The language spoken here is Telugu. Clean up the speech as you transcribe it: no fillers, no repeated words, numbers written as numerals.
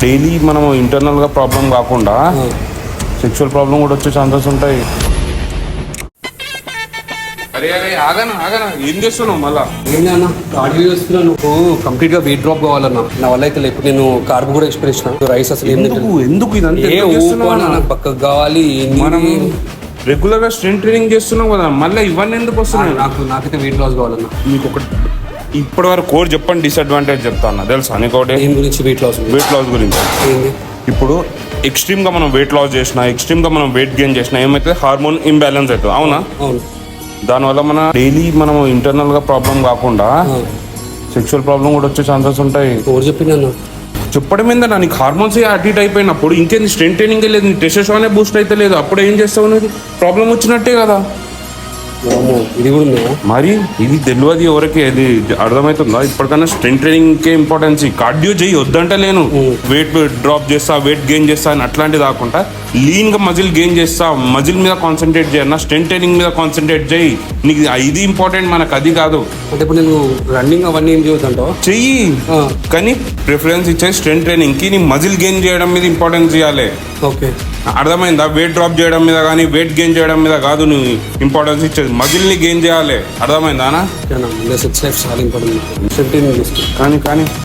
డైలీ మనం ఇంటర్నల్గా ప్రాబ్లం కాకుండా సెక్షువల్ ప్రాబ్లం కూడా వచ్చే ఛాన్సెస్ ఉంటాయి. అరే అరే ఆగనా ఆగనా ఏం చేస్తున్నావు మళ్ళా? ఏంటన్నా కార్డియో చేస్తున్నా. నువ్వు కంప్లీట్ గా వెయిట్ డ్రాప్ కావాలన్నా. నా వల్ల అయితే లేకపోతే నేను కార్బ్ కూడా ఎక్స్పీరియన్స్ రైస్ అసలు ఎందుకు ఇదంతా ఏ ఎందుకు చేస్తున్నావు అన్న? నాకు పక్కకు కావాలి. మనం రెగ్యులర్ గా స్ట్రెంత్ ట్రైనింగ్ చేస్తున్నాం కదా, మళ్ళీ ఇవన్నీ ఎందుకు వస్తున్నాయి? నాకైతే వెయిట్ లాస్ కావాలన్నా. మీకు ఒక ఇప్పటి వరకు కోడ్ చెప్పండి, డిసడ్వాంటేజ్ చెప్తాను తెలుసా నీకు ఒకటి? దేని గురించి? వెయిట్ లాస్ గురించి. ఏంది? ఇప్పుడు ఎక్స్ట్రీమ్గా మనం వెయిట్ లాస్ చేసినా, ఎక్స్ట్రీమ్గా మనం వెయిట్ గెయిన్ చేసినా ఏమైతే హార్మోన్ ఇంబ్యాలెన్స్ అవుతుంది, అవునా? అవును. దానివల్ల మన డైలీ మనం ఇంటర్నల్గా ప్రాబ్లం కాకుండా సెక్షువల్ ప్రాబ్లం కూడా వచ్చే ఛాన్సెస్ ఉంటాయి. ఎవరు చెప్పిందన్నా? చెప్పడం ఏందన్నా, నీకు హార్మోన్స్ అటు ఇటు అయిపోయినప్పుడు ఇంకేంది స్ట్రెంత్ ట్రైనింగ్ లేదు, నీ టెస్టోస్టెరాన్ బూస్ట్ అయితే లేదు, అప్పుడు ఏం చేస్తావు? అనేది ప్రాబ్లం వచ్చినట్టే కదా. ఇది కూడా ఉందా? మరి ఇది తెలియదు ఎవరికి, అది అర్థమవుతుందా? ఇప్పటికన్నా స్ట్రెంత్ ట్రైనింగ్కే ఇంపార్టెన్స్. కార్డియో చేయి వద్దంటే లేను, వెయిట్ డ్రాప్ చేస్తా, వెయిట్ గెయిన్ చేస్తా అని అట్లాంటిది కాకుండా లీన్గా మజిల్ గెయిన్ చేస్తా, మజిల్ మీద కాన్సన్ట్రేట్ చేయన్నా, స్ట్రెంత్ ట్రైనింగ్ మీద కాన్సన్ట్రేట్ చేయి. నీకు ఇది ఇంపార్టెంట్, మనకు అది కాదు. అంటే ఇప్పుడు నేను రన్నింగ్ అవన్నీ ఏం చేయొద్దంటావా? చెయ్యి, కానీ ప్రిఫరెన్స్ ఇచ్చే స్ట్రెంత్ ట్రైనింగ్కి నీ మజిల్ గెయిన్ చేయడం మీద ఇంపార్టెన్స్ ఇవ్వాలి. ఓకే, అర్థమైందా? వెయిట్ డ్రాప్ చేయడం మీద కానీ వెయిట్ గెయిన్ చేయడం మీద కాదు నువ్వు ఇంపార్టెన్స్ ఇచ్చేది, మజిల్ని గెయిన్ చేయాలి. అర్థమైందా? సెక్స్ లైఫ్ చాలా ఇంపార్టెంట్. కానీ